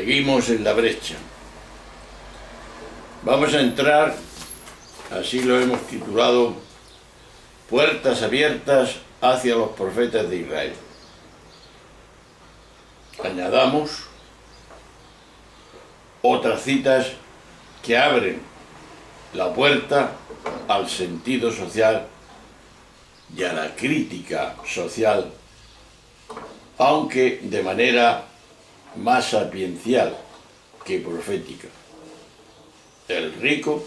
Seguimos en la brecha. Vamos a entrar, así lo hemos titulado, Puertas abiertas hacia los profetas de Israel. Añadamos otras citas que abren la puerta al sentido social y a la crítica social, aunque de manera más sapiencial que profética. El rico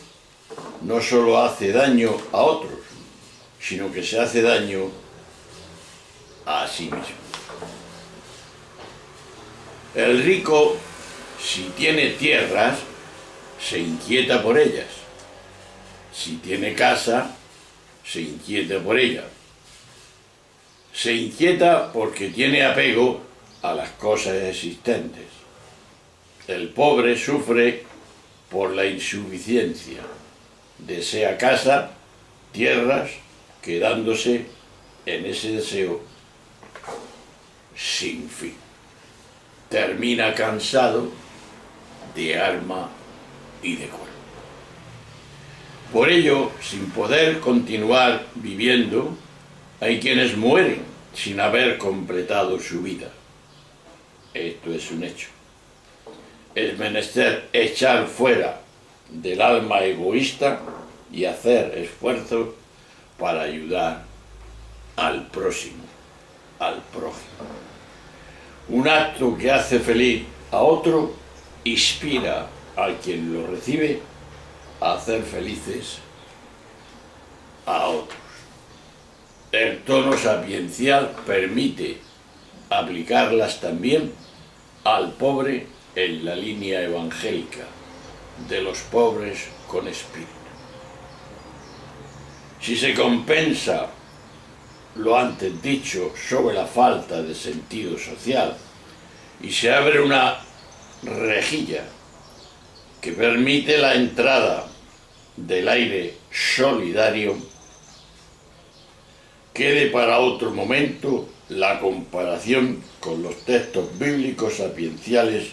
no solo hace daño a otros, sino que se hace daño a sí mismo. El rico, si tiene tierras, se inquieta por ellas. Si tiene casa, se inquieta por ella. Se inquieta porque tiene apego a las cosas existentes. El pobre sufre por la insuficiencia. Desea casa, tierras, quedándose en ese deseo sin fin. Termina cansado de alma y de cuerpo. Por ello, sin poder continuar viviendo, hay quienes mueren sin haber completado su vida. Esto es un hecho. Es menester echar fuera del alma egoísta y hacer esfuerzos para ayudar al próximo, al prójimo. Un acto que hace feliz a otro inspira a quien lo recibe a hacer felices a otros. El tono sapiencial permite aplicarlas también al pobre en la línea evangélica de los pobres con espíritu. Si se compensa lo antes dicho sobre la falta de sentido social y se abre una rejilla que permite la entrada del aire solidario, quede para otro momento la comparación con los textos bíblicos sapienciales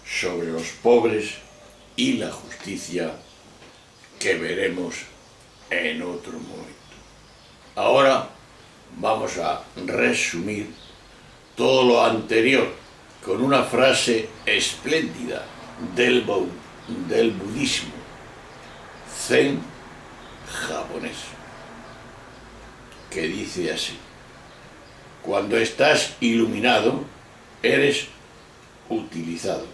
sobre los pobres y la justicia que veremos en otro momento. Ahora vamos a resumir todo lo anterior con una frase espléndida del budismo zen japonés, que dice así: cuando estás iluminado, eres utilizado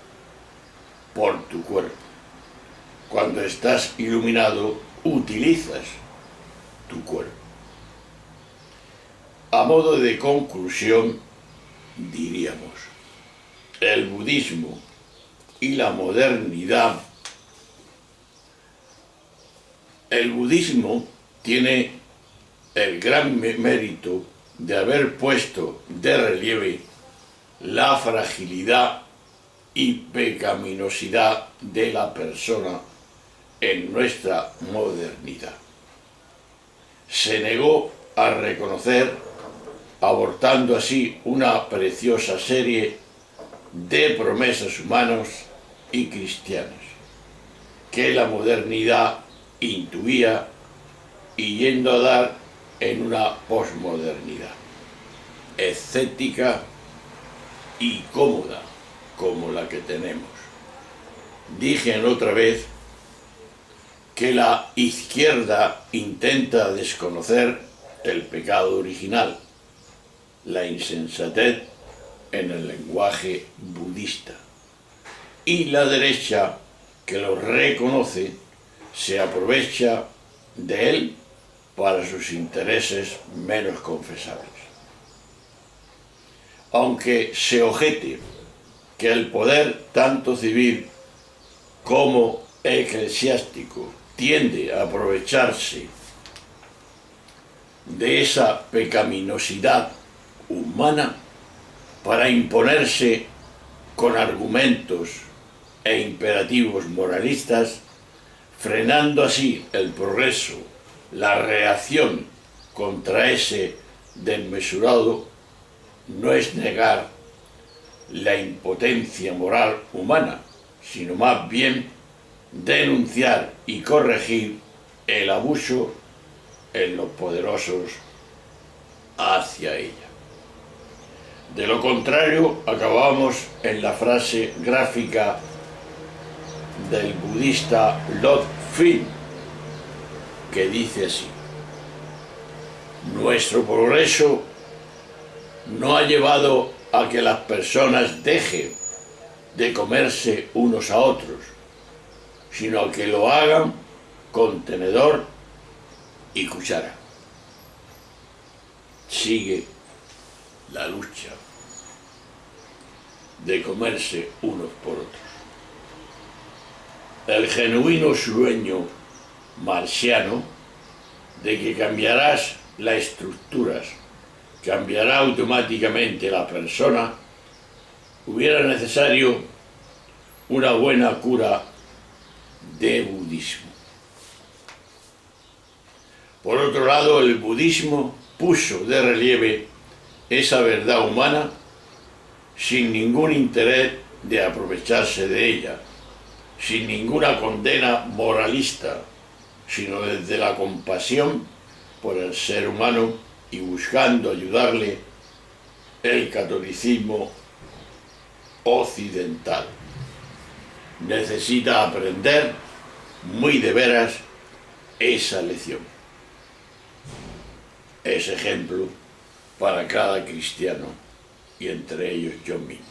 por tu cuerpo. Cuando estás iluminado, utilizas tu cuerpo. A modo de conclusión, diríamos, el budismo y la modernidad. El budismo tiene el gran mérito de haber puesto de relieve la fragilidad y pecaminosidad de la persona en nuestra modernidad. Se negó a reconocer, abortando así una preciosa serie de promesas humanas y cristianas que la modernidad intuía y yendo a dar en una posmodernidad escéptica y cómoda como la que tenemos. Dije otra vez que la izquierda intenta desconocer el pecado original, la insensatez en el lenguaje budista, y la derecha, que lo reconoce, se aprovecha de él para sus intereses menos confesables. Aunque se objete que el poder tanto civil como eclesiástico tiende a aprovecharse de esa pecaminosidad humana para imponerse con argumentos e imperativos moralistas, frenando así el progreso, la reacción contra ese desmesurado, no es negar la impotencia moral humana, sino más bien denunciar y corregir el abuso en los poderosos hacia ella. De lo contrario, acabamos en la frase gráfica del budista Lord Finn, que dice así: nuestro progreso no ha llevado a que las personas dejen de comerse unos a otros, sino a que lo hagan con tenedor y cuchara. Sigue la lucha de comerse unos por otros. El genuino sueño marxiano de que cambiarás las estructuras, cambiará automáticamente la persona, hubiera necesario una buena cura de budismo. Por otro lado, el budismo puso de relieve esa verdad humana sin ningún interés de aprovecharse de ella, sin ninguna condena moralista, sino desde la compasión por el ser humano y buscando ayudarle. El catolicismo occidental necesita aprender muy de veras esa lección. Es ejemplo para cada cristiano y entre ellos yo mismo.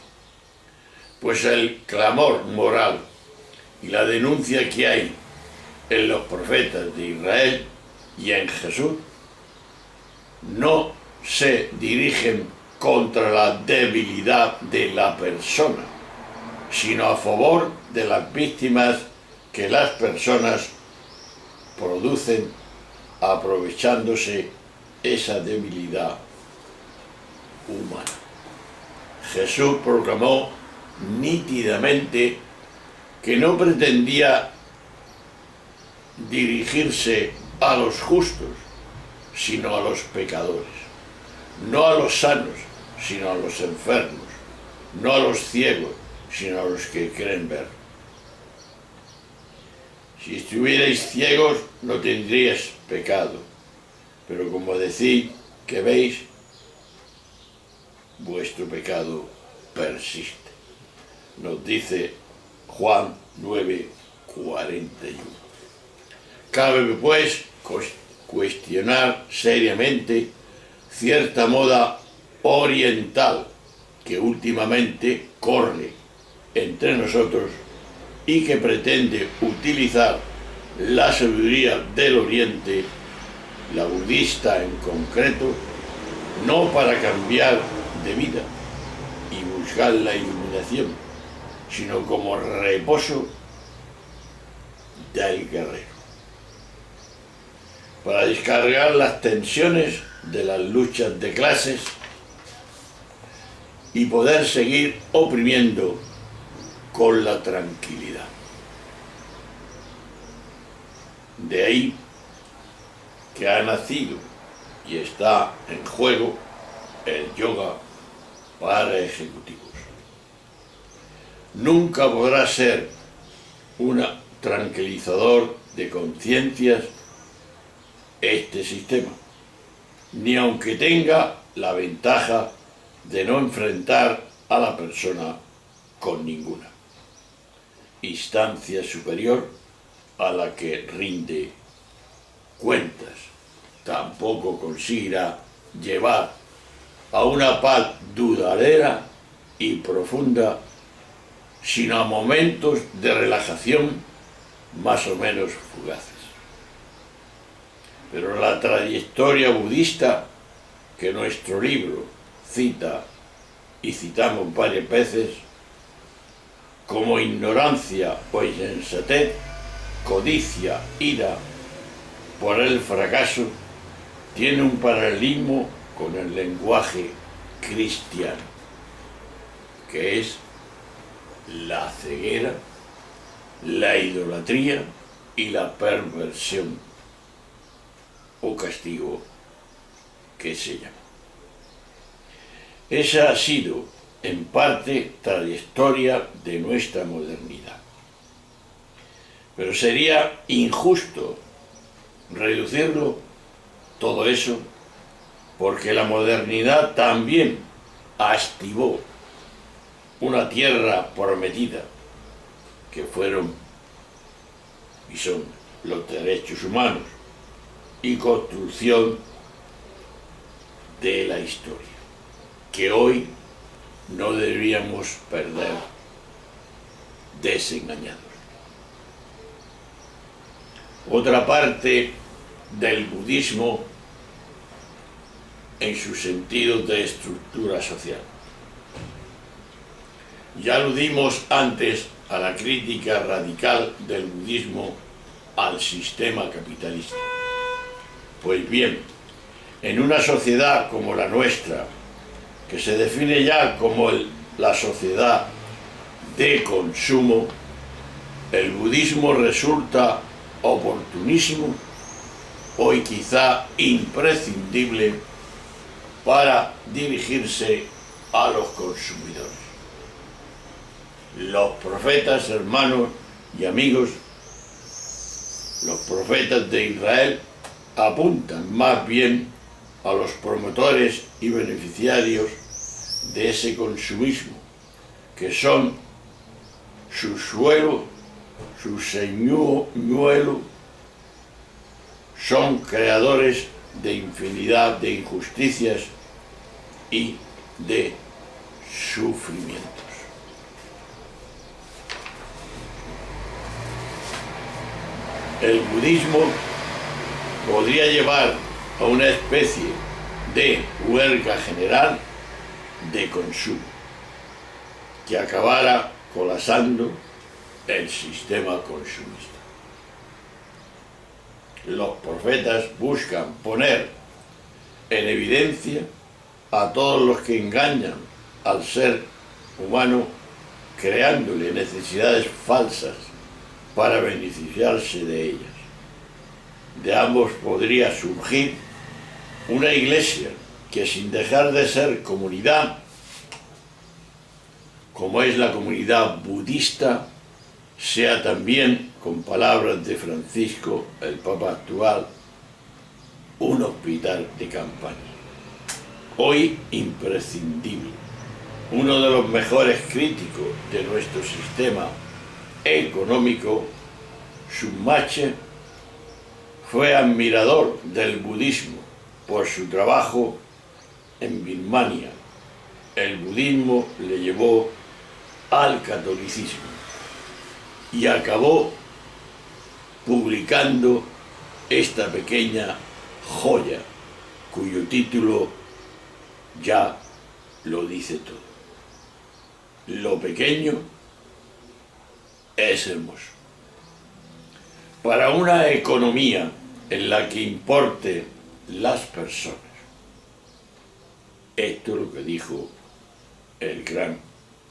Pues el clamor moral y la denuncia que hay en los profetas de Israel y en Jesús no se dirigen contra la debilidad de la persona, sino a favor de las víctimas que las personas producen aprovechándose esa debilidad humana. Jesús proclamó nítidamente que no pretendía dirigirse a los justos, sino a los pecadores, no a los sanos, sino a los enfermos, no a los ciegos, sino a los que quieren ver. Si estuvierais ciegos, no tendríais pecado, pero como decís que veis, vuestro pecado persiste. Nos dice Juan 9:41. Cabe, pues, cuestionar seriamente cierta moda oriental que últimamente corre entre nosotros y que pretende utilizar la sabiduría del Oriente, la budista en concreto, no para cambiar de vida y buscar la iluminación, sino como reposo del guerrero, para descargar las tensiones de las luchas de clases y poder seguir oprimiendo con la tranquilidad. De ahí que ha nacido y está en juego el yoga para ejecutivos. Nunca podrá ser un tranquilizador de conciencias este sistema, ni aunque tenga la ventaja de no enfrentar a la persona con ninguna instancia superior a la que rinde cuentas. Tampoco conseguirá llevar a una paz duradera y profunda, sino a momentos de relajación más o menos fugaces. Pero la trayectoria budista que nuestro libro cita y citamos varias veces, como ignorancia o insensatez, codicia, ira por el fracaso, tiene un paralelismo con el lenguaje cristiano, que es la ceguera, la idolatría y la perversión o castigo que se llama. Esa ha sido en parte trayectoria de nuestra modernidad. Pero sería injusto reducirlo todo eso, porque la modernidad también activó una tierra prometida, que fueron y son los derechos humanos y construcción de la historia, que hoy no deberíamos perder desengañados. Otra parte del budismo en su sentido de estructura social. Ya aludimos antes a la crítica radical del budismo al sistema capitalista. Pues bien, en una sociedad como la nuestra, que se define ya como la sociedad de consumo, el budismo resulta oportunísimo, hoy quizá imprescindible, para dirigirse a los consumidores. Los profetas, hermanos y amigos, los profetas de Israel apuntan más bien a los promotores y beneficiarios de ese consumismo, que son su suelo, su señuelo, son creadores de infinidad de injusticias y de sufrimientos. El budismo podría llevar a una especie de huelga general de consumo que acabara colapsando el sistema consumista. Los profetas buscan poner en evidencia a todos los que engañan al ser humano, creándole necesidades falsas para beneficiarse de ellas. De ambos podría surgir una iglesia que, sin dejar de ser comunidad, como es la comunidad budista, sea también, con palabras de Francisco, el Papa actual, un hospital de campaña. Hoy imprescindible. Uno de los mejores críticos de nuestro sistema económico, Schumacher, fue admirador del budismo por su trabajo en Birmania. El budismo le llevó al catolicismo y acabó publicando esta pequeña joya, cuyo título ya lo dice todo. Lo pequeño es hermoso. Para una economía en la que importe las personas, esto es lo que dijo el gran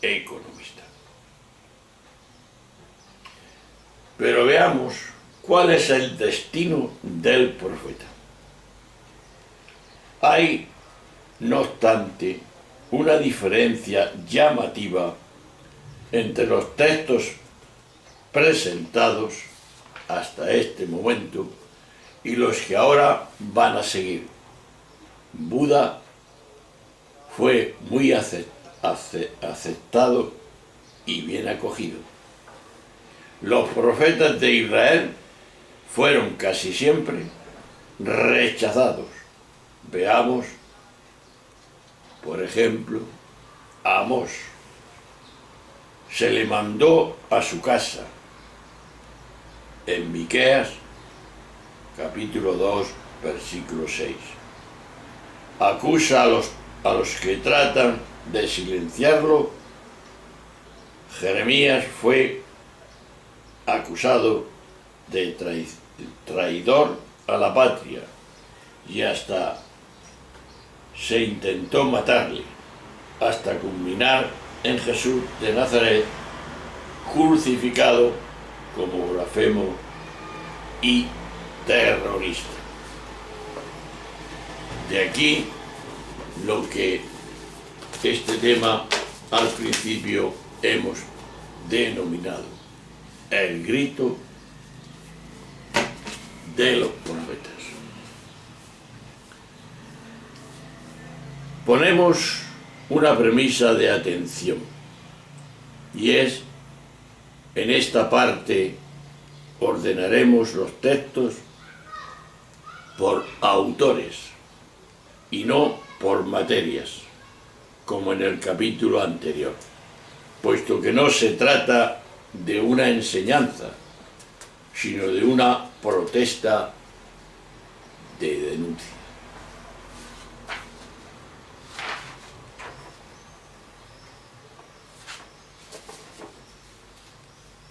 economista. Pero veamos cuál es el destino del profeta. Hay, no obstante, una diferencia llamativa entre los textos presentados hasta este momento y los que ahora van a seguir. Buda fue muy aceptado y bien acogido. Los profetas de Israel fueron casi siempre rechazados. Veamos, por ejemplo, a Amós. Se le mandó a su casa. En Miqueas, capítulo 2, versículo 6. Acusa a los que tratan de silenciarlo. Jeremías fue acusado de traidor a la patria y hasta se intentó matarle, hasta culminar en Jesús de Nazaret, crucificado como blasfemo y terrorista. De aquí lo que este tema al principio hemos denominado el grito de los profetas. Ponemos una premisa de atención, y es: en esta parte ordenaremos los textos por autores y no por materias, como en el capítulo anterior, puesto que no se trata de una enseñanza, sino de una protesta de denuncia.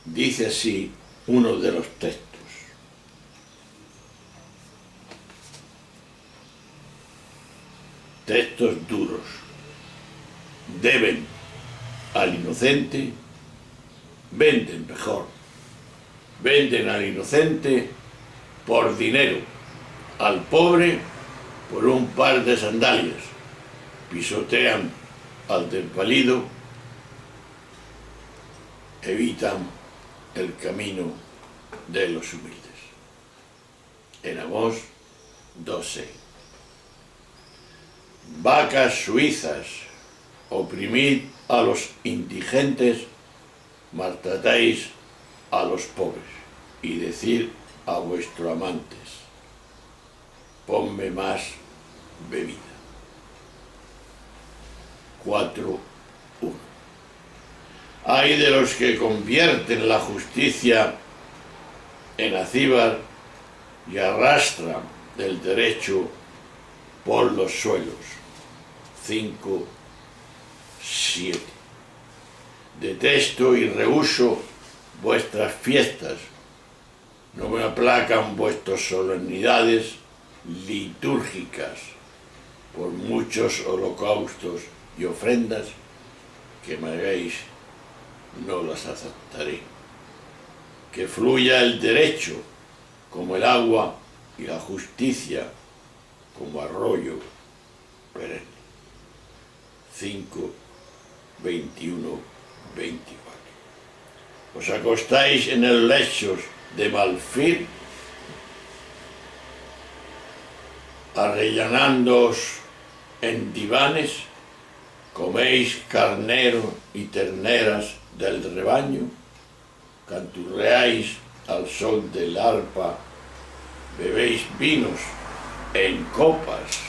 Dice así uno de los textos: textos duros. Deben al inocente, venden mejor, venden al inocente por dinero, al pobre por un par de sandalias, pisotean al desvalido, evitan el camino de los humildes. En Amós 2:6. Vacas suizas, oprimid a los indigentes, maltratáis a los pobres, y decir a vuestros amantes: ponme más bebida. 4:1. Hay de los que convierten la justicia en acíbar y arrastran el derecho por los suelos. 5:7. Detesto y rehúso vuestras fiestas, no me aplacan vuestras solemnidades litúrgicas. Por muchos holocaustos y ofrendas que me hagáis, no las aceptaré. Que fluya el derecho como el agua y la justicia como arroyo perenne. 5:21-24. Os acostáis en el lechos de marfil, arrellanándoos en divanes, coméis carnero y terneras del rebaño, canturreáis al son del arpa, bebéis vinos en copas,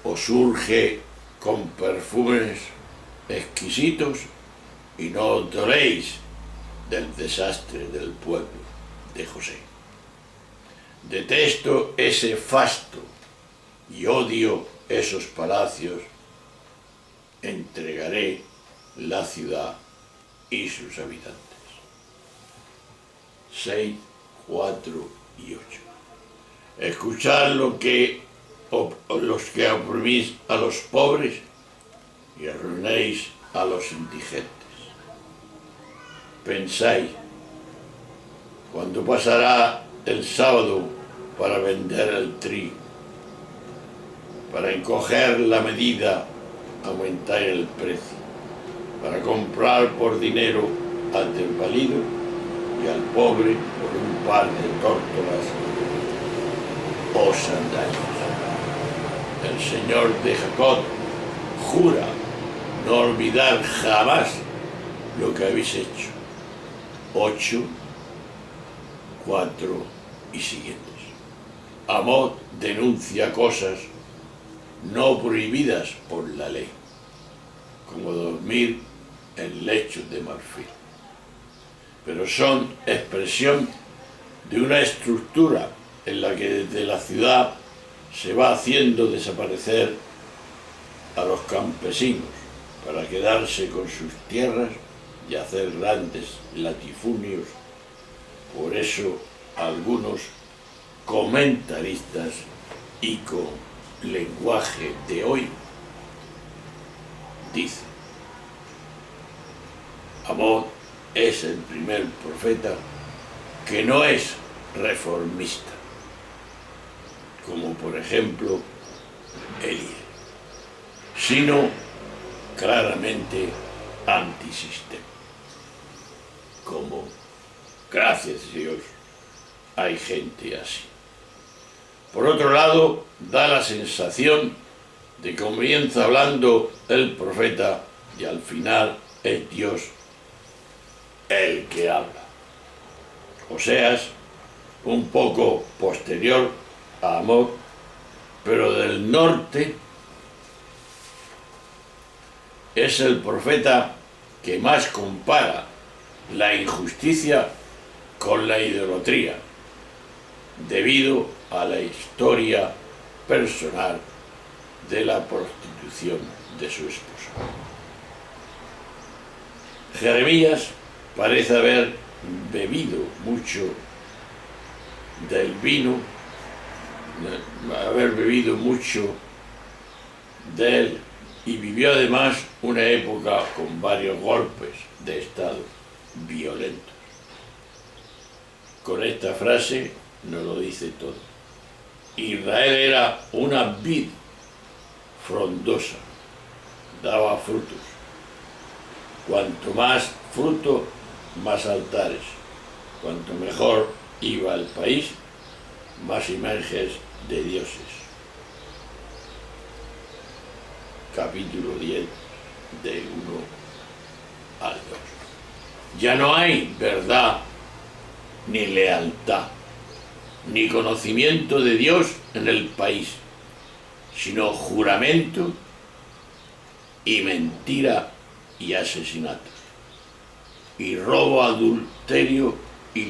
os urge con perfumes exquisitos y no os doléis del desastre del pueblo de José. Detesto ese fasto y odio esos palacios. Entregaré la ciudad y sus habitantes. 6, 4 y 8. Escuchad los que oprimís a los pobres y arruinéis a los indigentes. Pensáis: ¿cuándo pasará el sábado para vender el trigo? Para encoger la medida, aumentar el precio, para comprar por dinero al desvalido y al pobre por un par de tórtolas o sandalias. El Señor de Jacob jura no olvidar jamás lo que habéis hecho. 8, 4 y siguientes. Amós denuncia cosas no prohibidas por la ley, como dormir en lechos de marfil, pero son expresión de una estructura en la que desde la ciudad se va haciendo desaparecer a los campesinos para quedarse con sus tierras y hacer grandes latifunios. Por eso algunos comentaristas y con lenguaje de hoy dicen: Amós es el primer profeta que no es reformista, como por ejemplo Elías, sino claramente antisistema. Como, gracias a Dios, hay gente así. Por otro lado, da la sensación de que comienza hablando el profeta y al final es Dios el que habla. Oseas, un poco posterior a Amós, pero del norte, es el profeta que más compara la injusticia con la idolatría, debido a la historia personal de la prostitución de su esposa. Jeremías parece haber bebido mucho del vino, haber bebido mucho de él, y vivió además una época con varios golpes de estado violentos. Con esta frase nos lo dice todo. Israel era una vid frondosa, daba frutos. Cuanto más fruto, más altares. Cuanto mejor iba el país, más imágenes de dioses. Capítulo 10, de 1 al 2. Ya no hay verdad, ni lealtad, ni conocimiento de Dios en el país, sino juramento y mentira y asesinato, y robo, adulterio y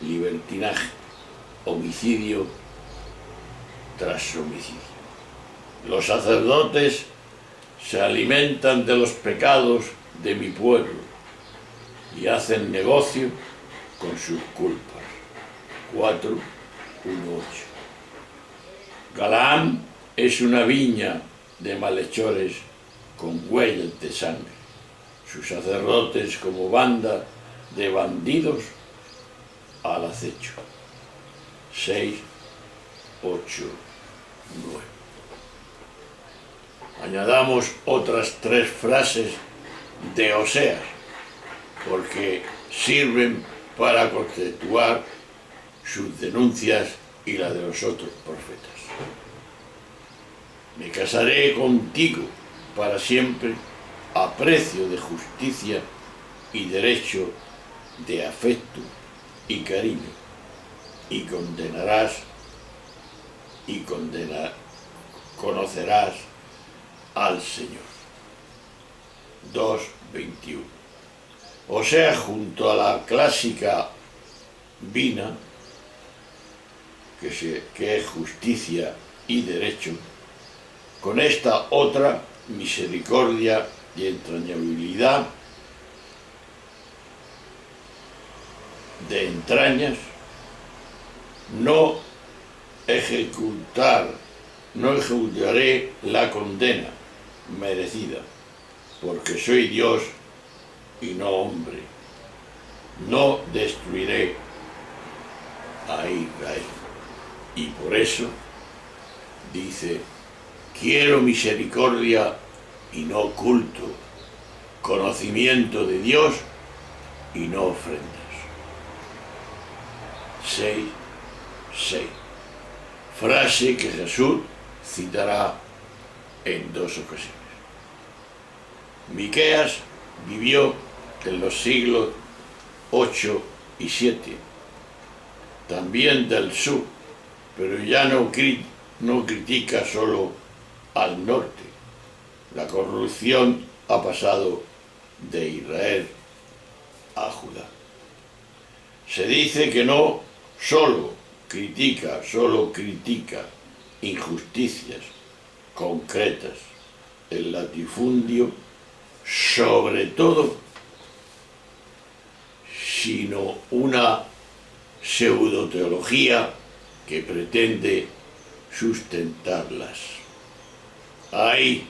libertinaje, homicidio tras homicidio. Los sacerdotes se alimentan de los pecados de mi pueblo y hacen negocio con sus culpas. 4:1-8. Galaad es una viña de malhechores con huellas de sangre. Sus sacerdotes como banda de bandidos al acecho. 6:8-9. Añadamos otras 3 frases de Oseas, porque sirven para conceptuar sus denuncias y la de los otros profetas. Me casaré contigo para siempre a precio de justicia y derecho, de afecto y cariño, y conocerás al Señor. 2:21. O sea, junto a la clásica vina, que es justicia y derecho, con esta otra, misericordia y entrañabilidad de entrañas, no ejecutaré la condena merecida, porque soy Dios y no hombre. No destruiré a Israel. Y por eso dice: quiero misericordia y no culto, conocimiento de Dios y no ofrendas. 6:6. Frase que Jesús citará en 2 ocasiones. Miqueas vivió en los siglos 8 y 7, también del sur, pero ya no critica solo al norte. La corrupción ha pasado de Israel a Judá. Se dice que no solo critica injusticias concretas, el latifundio, sobre todo, sino una pseudoteología que pretende sustentarlas. Hay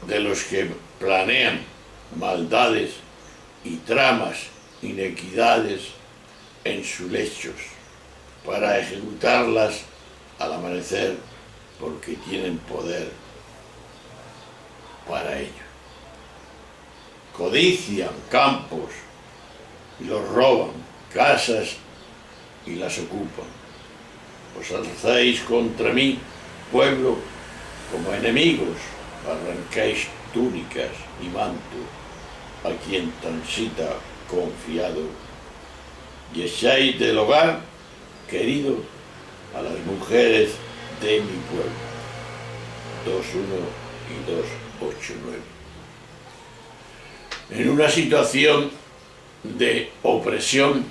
de los que planean maldades y tramas inequidades en sus lechos para ejecutarlas al amanecer, porque tienen poder para ello. Codician campos y los roban, casas y las ocupan. Os alzáis contra mí, pueblo, como enemigos, arrancáis túnicas y manto a quien transita confiado y echáis del hogar querido a las mujeres de mi pueblo. 2.1 y 2.8.9. En una situación de opresión,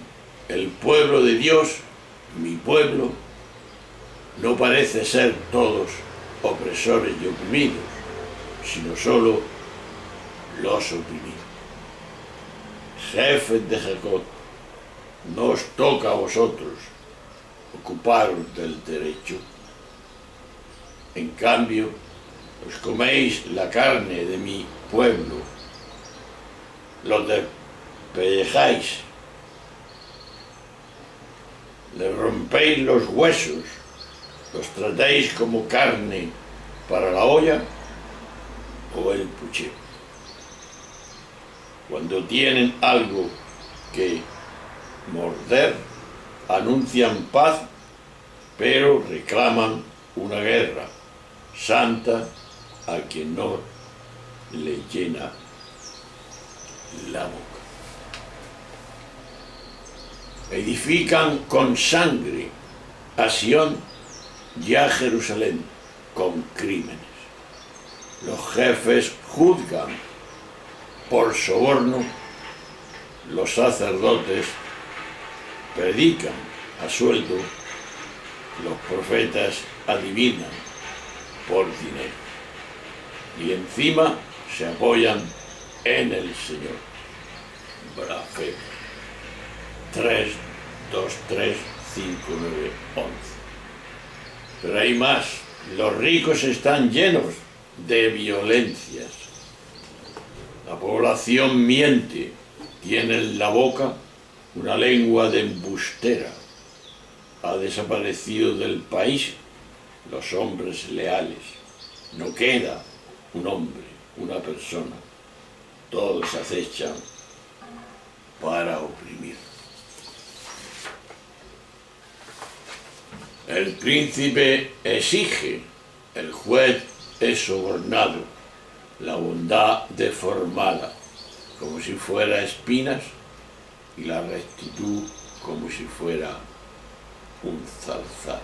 el pueblo de Dios, mi pueblo, no parece ser todos opresores y oprimidos, sino solo los oprimidos. Jefes de Jacob, no os toca a vosotros ocuparos del derecho. En cambio, os coméis la carne de mi pueblo, los despellejáis, les rompéis los huesos, los tratáis como carne para la olla o el puchero. Cuando tienen algo que morder, anuncian paz, pero reclaman una guerra santa a quien no le llena la boca. Edifican con sangre a Sión y a Jerusalén con crímenes. Los jefes juzgan por soborno, los sacerdotes predican a sueldo, los profetas adivinan por dinero y encima se apoyan en el Señor. Blasfemo. 3, 2, 3, 5, 9, 11. Pero hay más. Los ricos están llenos de violencias. La población miente, tiene en la boca una lengua de embustera. Ha desaparecido del país los hombres leales. No queda un hombre, una persona. Todos acechan para oprimir. El príncipe exige, el juez es sobornado, la bondad deformada, como si fuera espinas, y la rectitud como si fuera un zarzal.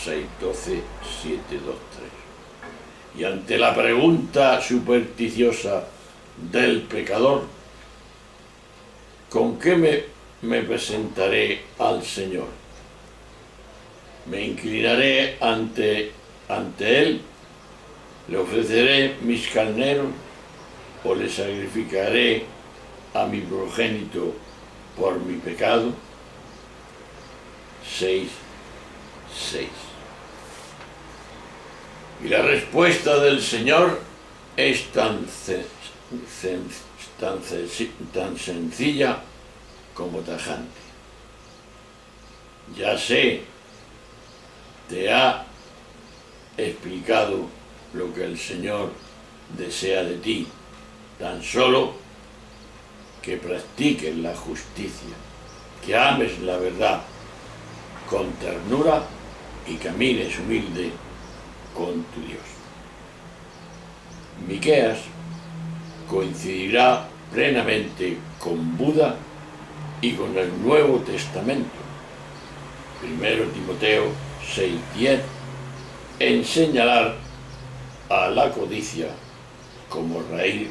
6.12, 7.2.3. Y ante la pregunta supersticiosa del pecador, ¿con qué me presentaré al Señor? Me inclinaré ante Él, le ofreceré mis carneros o le sacrificaré a mi progénito por mi pecado. 6.6. Y la respuesta del Señor es tan sencilla como tajante. Ya sé, te ha explicado lo que el Señor desea de ti, tan solo que practiques la justicia, que ames la verdad con ternura y camines humilde con tu Dios. Miqueas coincidirá plenamente con Buda y con el Nuevo Testamento. 1 Timoteo 6.10, en señalar a la codicia como raíz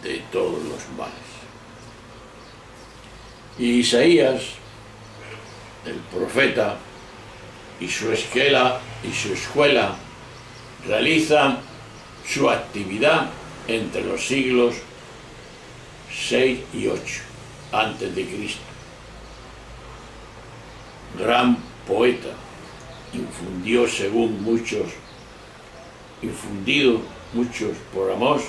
de todos los males. Y Isaías, el profeta, y su escuela realizan su actividad entre los siglos 6 y 8 antes de Cristo. Gran poeta, infundido muchos por Amós,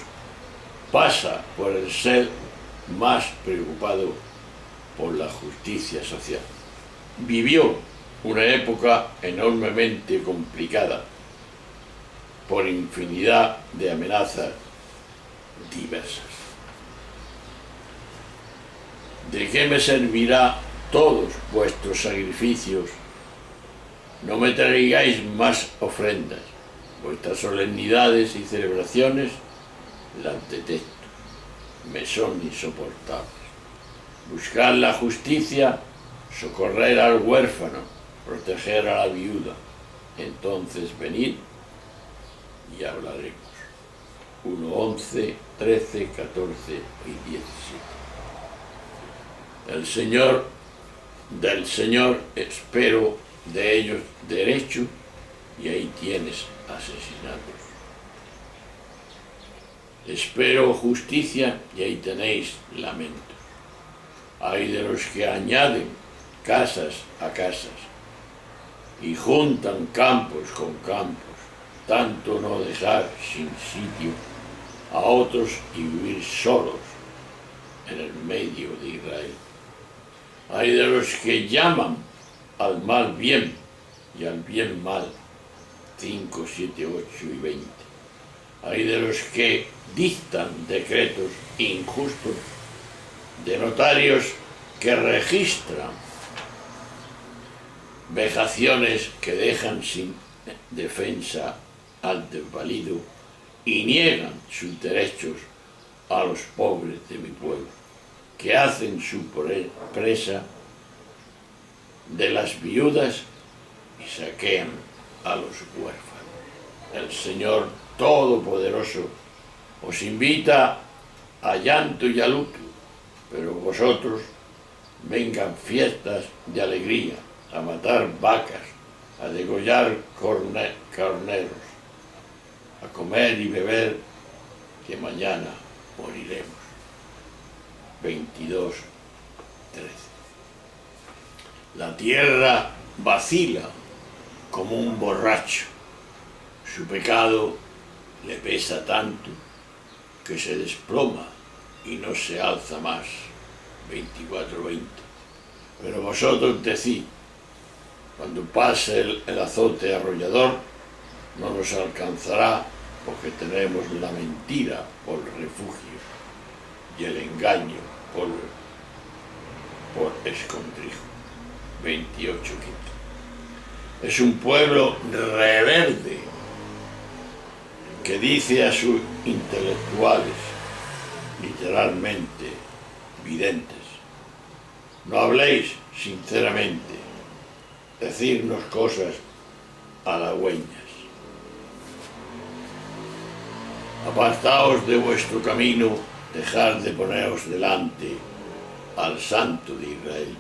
pasa por el ser más preocupado por la justicia social. Vivió una época enormemente complicada por infinidad de amenazas diversas. ¿De qué me servirá todos vuestros sacrificios? No me traigáis más ofrendas. Vuestras solemnidades y celebraciones las detesto, me son insoportables. Buscar la justicia, socorrer al huérfano, proteger a la viuda. Entonces venid y hablaremos. 1, 11, 13, 14 y 17. Del Señor espero de ellos derecho, y ahí tienes asesinatos. Espero justicia, y ahí tenéis lamentos. Hay de los que añaden casas a casas y juntan campos con campos, tanto no dejar sin sitio a otros y vivir solos en el medio de Israel. Hay de los que llaman al mal bien y al bien mal, 5, 7, 8 y 20. Hay de los que dictan decretos injustos, de notarios que registran vejaciones que dejan sin defensa al desvalido y niegan sus derechos a los pobres de mi pueblo, que hacen su presa de las viudas y saquean a los huérfanos. El Señor Todopoderoso os invita a llanto y a luto, pero vosotros vengan fiestas de alegría, a matar vacas, a degollar carneros, a comer y beber, que mañana moriremos. 22, 13. La tierra vacila como un borracho, su pecado le pesa tanto que se desploma y no se alza más. 24, 20. Pero vosotros decid, cuando pase el azote arrollador, no nos alcanzará, porque tenemos la mentira por refugio y el engaño por escondrijo. 28, 15. Es un pueblo rebelde que dice a sus intelectuales, literalmente videntes, no habléis sinceramente, decirnos cosas halagüeñas. Apartaos de vuestro camino, dejad de poneros delante al Santo de Israel.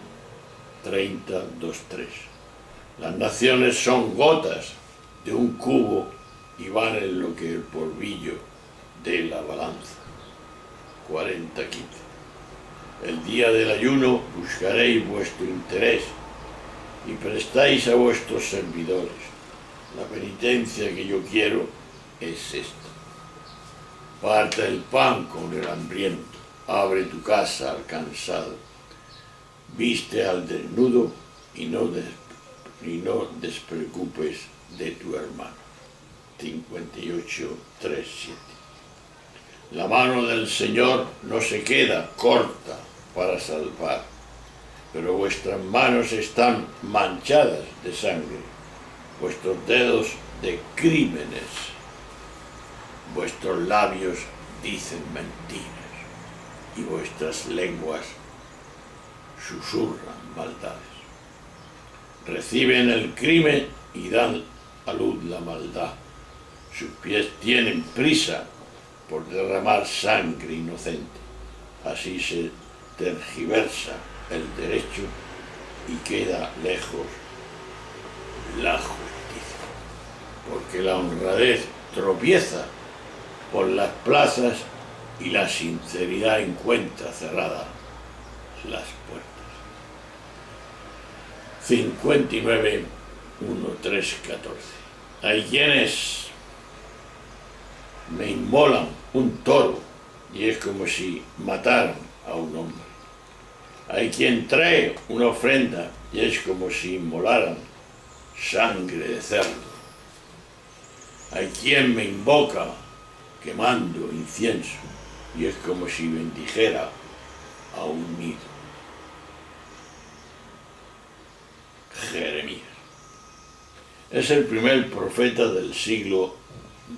30, 2, 3. Las naciones son gotas de un cubo y valen lo que el polvillo de la balanza. 40, 15. El día del ayuno buscaréis vuestro interés y prestáis a vuestros servidores. La penitencia que yo quiero es esta. Parte el pan con el hambriento, abre tu casa al cansado, viste al desnudo y no despreocupes de tu hermano. 58, 3, 7. La mano del Señor no se queda corta para salvar, pero vuestras manos están manchadas de sangre, vuestros dedos de crímenes, vuestros labios dicen mentiras y vuestras lenguas susurran maldades. Reciben el crimen y dan a luz la maldad. Sus pies tienen prisa por derramar sangre inocente. Así se tergiversa el derecho y queda lejos la justicia. Porque la honradez tropieza por las plazas y la sinceridad encuentra cerradas las puertas. 59, 1, 3, 14. Hay quienes me inmolan un toro y es como si mataran a un hombre. Hay quien trae una ofrenda y es como si inmolaran sangre de cerdo. Hay quien me invoca quemando incienso y es como si bendijera a un nido. Jeremías es el primer profeta del siglo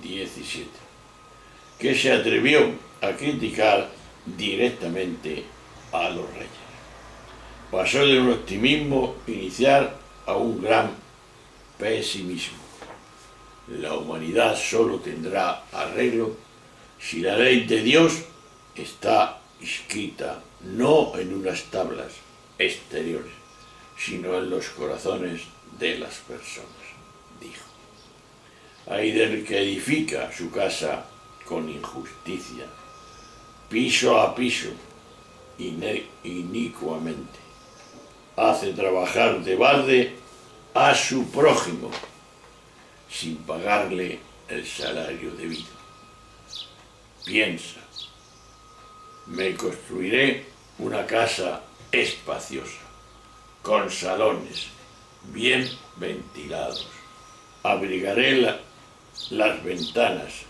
XVII que se atrevió a criticar directamente a los reyes. Pasó de un optimismo inicial a un gran pesimismo. La humanidad solo tendrá arreglo si la ley de Dios está escrita no en unas tablas exteriores, sino en los corazones de las personas, dijo. Ay del que edifica su casa con injusticia, piso a piso, inicuamente. Hace trabajar de balde a su prójimo, sin pagarle el salario debido. Piensa, me construiré una casa espaciosa, con salones bien ventilados. Abrigaré las ventanas,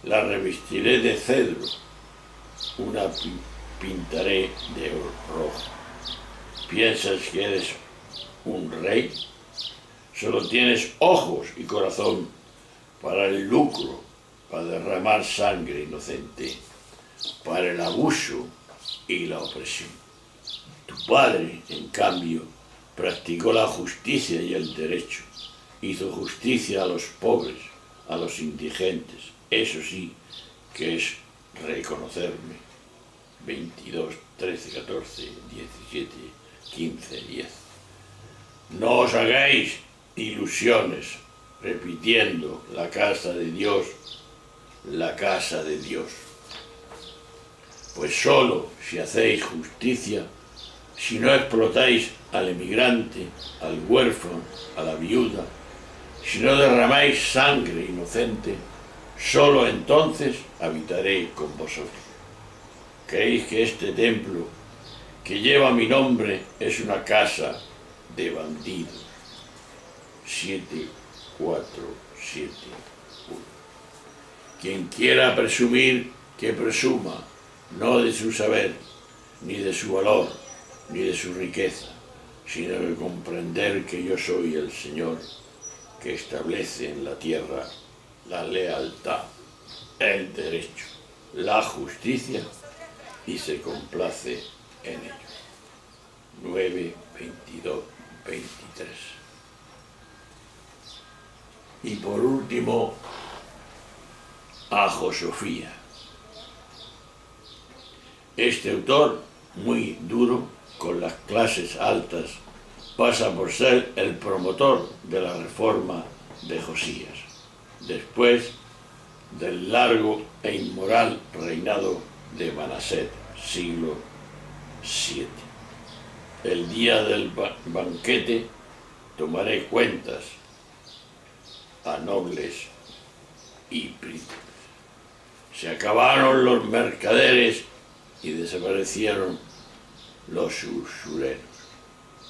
las revestiré de cedro, una pintaré de rojo. ¿Piensas que eres un rey? Solo tienes ojos y corazón para el lucro, para derramar sangre inocente, para el abuso y la opresión. Tu padre, en cambio, practicó la justicia y el derecho. Hizo justicia a los pobres, a los indigentes. Eso sí que es reconocerme. 22, 13, 14, 17, 15, 10. No os hagáis ilusiones repitiendo la casa de Dios, la casa de Dios. Pues solo si hacéis justicia, si no explotáis al emigrante, al huérfano, a la viuda, si no derramáis sangre inocente, solo entonces habitaré con vosotros. ¿Creéis que este templo que lleva mi nombre es una casa de bandidos? 7, 4, 7, 1. Quien quiera presumir, que presuma, no de su saber, ni de su valor, ni de su riqueza, sino de comprender que yo soy el Señor que establece en la tierra la lealtad, el derecho, la justicia y se complace en ello. 9, 22, 23. Y por último, a Josofía. Este autor, muy duro con las clases altas, pasa por ser el promotor de la reforma de Josías, después del largo e inmoral reinado de Manaset, siglo VII. El día del banquete tomaré cuentas a nobles y príncipes. Se acabaron los mercaderes y desaparecieron los usureros.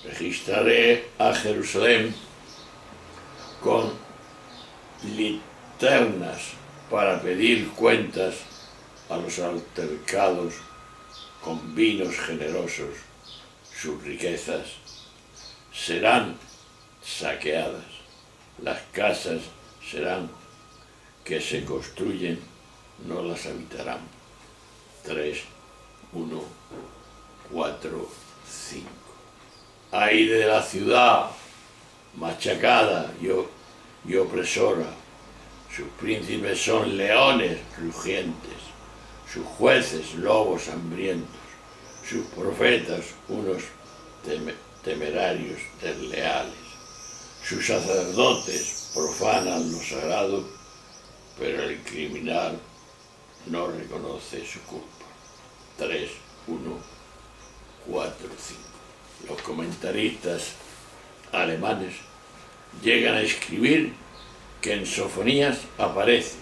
Registraré a Jerusalén con linternas para pedir cuentas a los altercados con vinos generosos. Sus riquezas serán saqueadas. Las casas serán que se construyen, no las habitarán. 3, 1, 4, 5. Ay de la ciudad machacada y opresora. Sus príncipes son leones rugientes, sus jueces lobos hambrientos, sus profetas unos temerarios desleales. Sus sacerdotes profanan lo sagrado, pero el criminal no reconoce su culpa. 3, 1, 4, 5. Los comentaristas alemanes llegan a escribir que en Sofonías aparece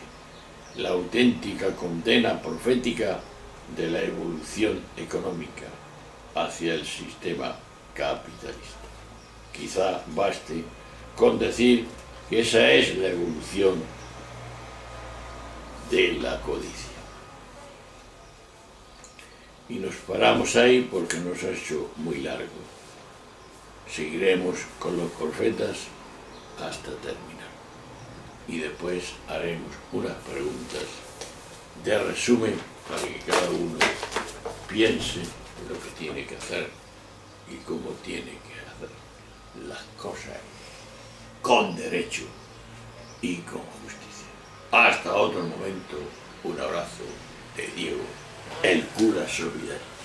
la auténtica condena profética de la evolución económica hacia el sistema capitalista. Quizá baste con decir que esa es la evolución de la codicia. Y nos paramos ahí porque nos ha hecho muy largo. Seguiremos con los profetas hasta terminar. Y después haremos unas preguntas de resumen para que cada uno piense lo que tiene que hacer y cómo tiene que hacer las cosas con derecho y con justicia. Hasta otro momento, un abrazo de Diego, el cura solidario.